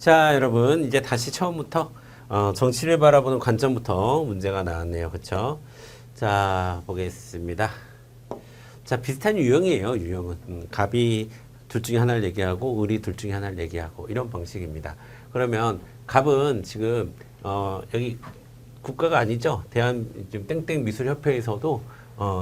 자, 여러분 이제 다시 처음부터 정치를 바라보는 관점부터 문제가 나왔네요. 그렇죠? 자, 보겠습니다. 자, 비슷한 유형이에요. 유형은 갑이 둘 중에 하나를 얘기하고 을이 둘 중에 하나를 얘기하고 이런 방식입니다. 그러면 갑은 지금 여기 국가가 아니죠. 대한 땡땡 미술협회에서도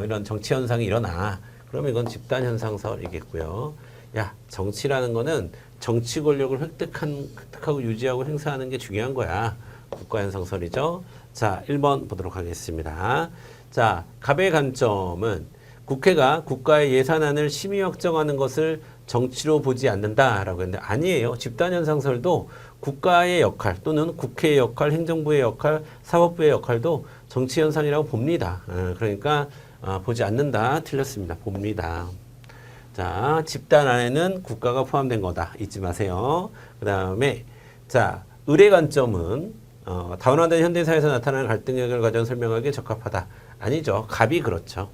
이런 정치 현상이 일어나. 그러면 이건 집단 현상설이겠고요. 야, 정치라는 거는 정치 권력을 획득하고 유지하고 행사하는 게 중요한 거야. 국가 현상설이죠. 자, 1번 보도록 하겠습니다. 자, 갑의 관점은 국회가 국가의 예산안을 심의 확정하는 것을 정치로 보지 않는다라고 했는데 아니에요. 집단 현상설도 국가의 역할 또는 국회의 역할, 행정부의 역할, 사법부의 역할도 정치 현상이라고 봅니다. 그러니까 보지 않는다. 틀렸습니다. 봅니다. 자, 집단 안에는 국가가 포함된 거다. 잊지 마세요. 그 다음에 자, 을의 관점은 다원화된 현대사회에서 나타나는 갈등력을 가져 설명하기에 적합하다. 아니죠. 갑이 그렇죠.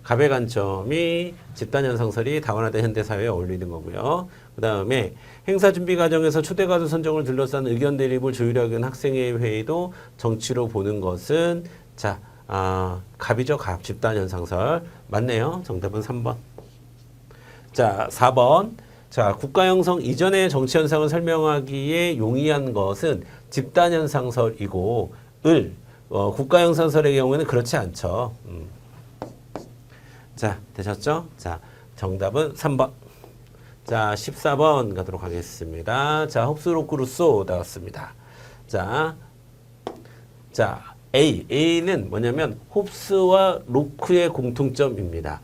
갑의 관점이 집단현상설이 다원화된 현대사회에 어울리는 거고요. 그 다음에 행사준비 과정에서 초대가수 선정을 둘러싼 의견 대립을 조율하기 위한 학생회 회의도 정치로 보는 것은 자, 갑이죠. 갑. 집단현상설. 맞네요. 정답은 3번. 자, 4번. 자, 국가 형성 이전의 정치 현상을 설명하기에 용이한 것은 집단 현상설이고 국가 형상설의 경우에는 그렇지 않죠. 자, 되셨죠? 자, 정답은 3번. 자, 14번 가도록 하겠습니다. 자, 홉스, 로크, 루소 나왔습니다. 자, A는 뭐냐면 홉스와 로크의 공통점입니다.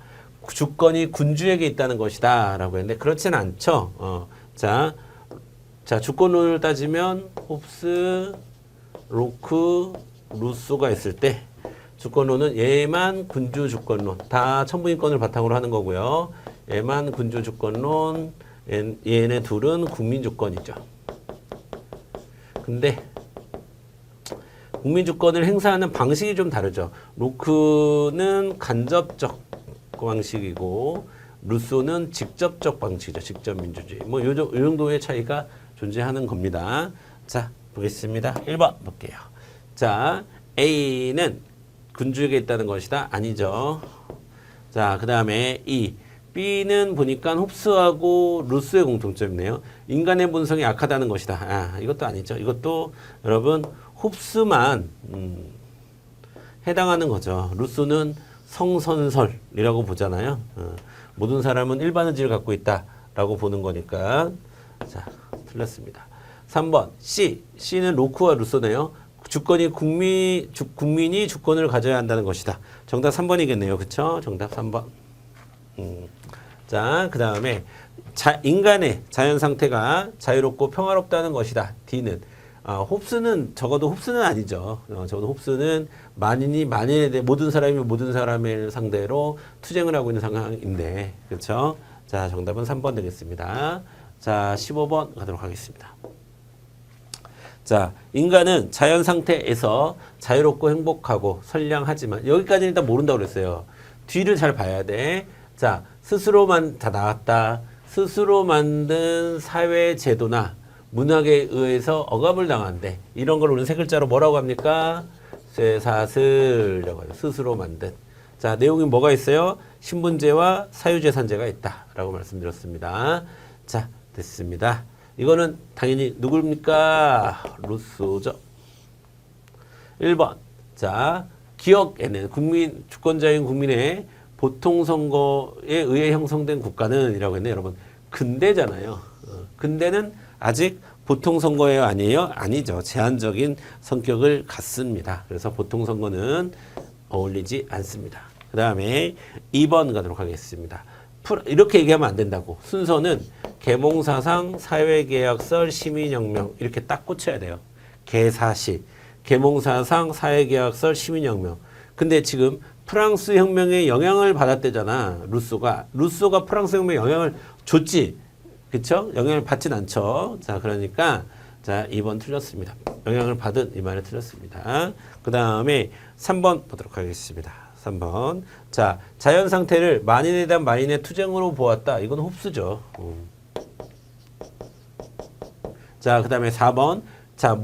주권이 군주에게 있다는 것이다 라고 했는데 그렇진 않죠. 자, 주권론을 따지면 홉스, 로크, 루소가 있을 때 주권론은 얘만 군주 주권론 다 천부인권을 바탕으로 하는 거고요. 얘만 군주 주권론 얘네 둘은 국민 주권이죠. 근데 국민 주권을 행사하는 방식이 좀 다르죠. 로크는 간접적 방식이고 루소는 직접적 방식이죠. 직접 민주주의. 뭐 요 정도의 차이가 존재하는 겁니다. 자, 보겠습니다. 1번 볼게요. 자, A는 군주에게 있다는 것이다. 아니죠. 자, 그 다음에 B는 보니까 홉스하고 루소의 공통점이네요. 인간의 본성이 악하다는 것이다. 이것도 아니죠. 이것도 여러분 홉스만 해당하는 거죠. 루소는 성선설이라고 보잖아요. 모든 사람은 일반 의지를 갖고 있다라고 보는 거니까. 자, 틀렸습니다. 3번 C는 로크와 루소네요. 주권이 국민이 주권을 가져야 한다는 것이다. 정답 3번이겠네요. 그쵸? 정답 3번. 자, 그 다음에 인간의 자연 상태가 자유롭고 평화롭다는 것이다. D는 홉스는 적어도 홉스는 아니죠. 적어도 홉스는 만인에 대해 모든 사람이 모든 사람을 상대로 투쟁을 하고 있는 상황인데, 그렇죠? 자, 정답은 3번 되겠습니다. 자, 15번 가도록 하겠습니다. 자, 인간은 자연 상태에서 자유롭고 행복하고 선량하지만 여기까지는 일단 모른다고 그랬어요. 뒤를 잘 봐야 돼. 자, 다 나왔다. 스스로 만든 사회 제도나 문학에 의해서 억압을 당한대. 이런 걸 우리는 세 글자로 뭐라고 합니까? 쇠사슬이라고 해요. 스스로 만든. 자, 내용이 뭐가 있어요? 신분제와 사유재산제가 있다라고 말씀드렸습니다. 자, 됐습니다. 이거는 당연히 누구입니까? 루소죠. 1번. 자, 기억에는 주권자인 국민의 보통선거에 의해 형성된 국가는 이라고 했네요. 여러분, 근대잖아요. 근대는 아직 보통선거예요? 아니에요? 아니죠. 제한적인 성격을 갖습니다. 그래서 보통선거는 어울리지 않습니다. 그 다음에 2번 가도록 하겠습니다. 이렇게 얘기하면 안 된다고. 순서는 계몽사상, 사회계약설, 시민혁명 이렇게 딱 꽂혀야 돼요. 계사시, 계몽사상, 사회계약설, 시민혁명. 근데 지금 프랑스 혁명에 영향을 받았대잖아. 루소가 프랑스 혁명에 영향을 줬지. 그쵸? 영향을 받진 않죠. 자, 그러니까 자, 2번 틀렸습니다. 영향을 받은 이 말이 틀렸습니다. 그 다음에 3번 보도록 하겠습니다. 3번. 자, 자연 상태를 만인에 대한 만인의 투쟁으로 보았다. 이건 홉스죠. 자, 그 다음에 4번. 자,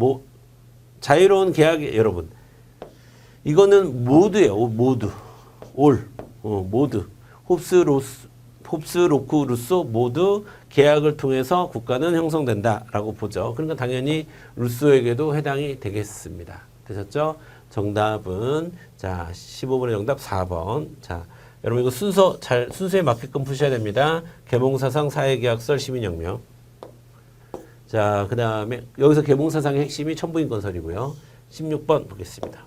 자유로운 계약, 여러분. 이거는 모두예요. 모두. 모두. 홉스, 로크, 루소 모두 계약을 통해서 국가는 형성된다 라고 보죠. 그러니까 당연히 루소에게도 해당이 되겠습니다. 되셨죠? 정답은 자 15번의 정답 4번. 자 여러분 이거 순서에 맞게끔 푸셔야 됩니다. 계몽사상, 사회계약설, 시민혁명. 자 그 다음에 여기서 계몽사상의 핵심이 천부인건설이고요. 16번 보겠습니다.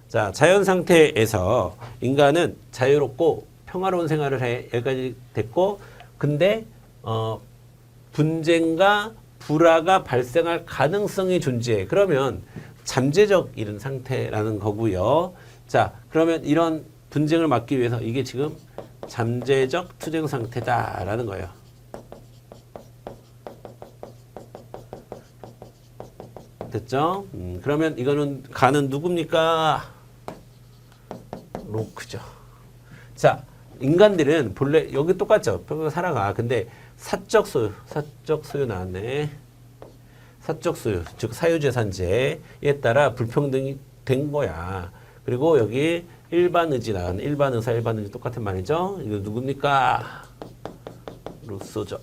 자 자연상태에서 인간은 자유롭고 평화로운 생활을 해. 여기까지 됐고 근데 분쟁과 불화가 발생할 가능성이 존재해. 그러면 잠재적 이런 상태라는 거고요. 자, 그러면 이런 분쟁을 막기 위해서 이게 지금 잠재적 투쟁 상태다라는 거예요. 됐죠? 그러면 이거는 가는 누굽니까? 로크죠. 자, 인간들은 본래 여기 똑같죠. 평생 살아가. 근데 사적 소유 나왔네. 사적 소유, 즉 사유재산제에 따라 불평등이 된 거야. 그리고 여기 일반 의지 나왔네. 일반 의사, 일반 의지 똑같은 말이죠. 이거 누굽니까? 루소죠.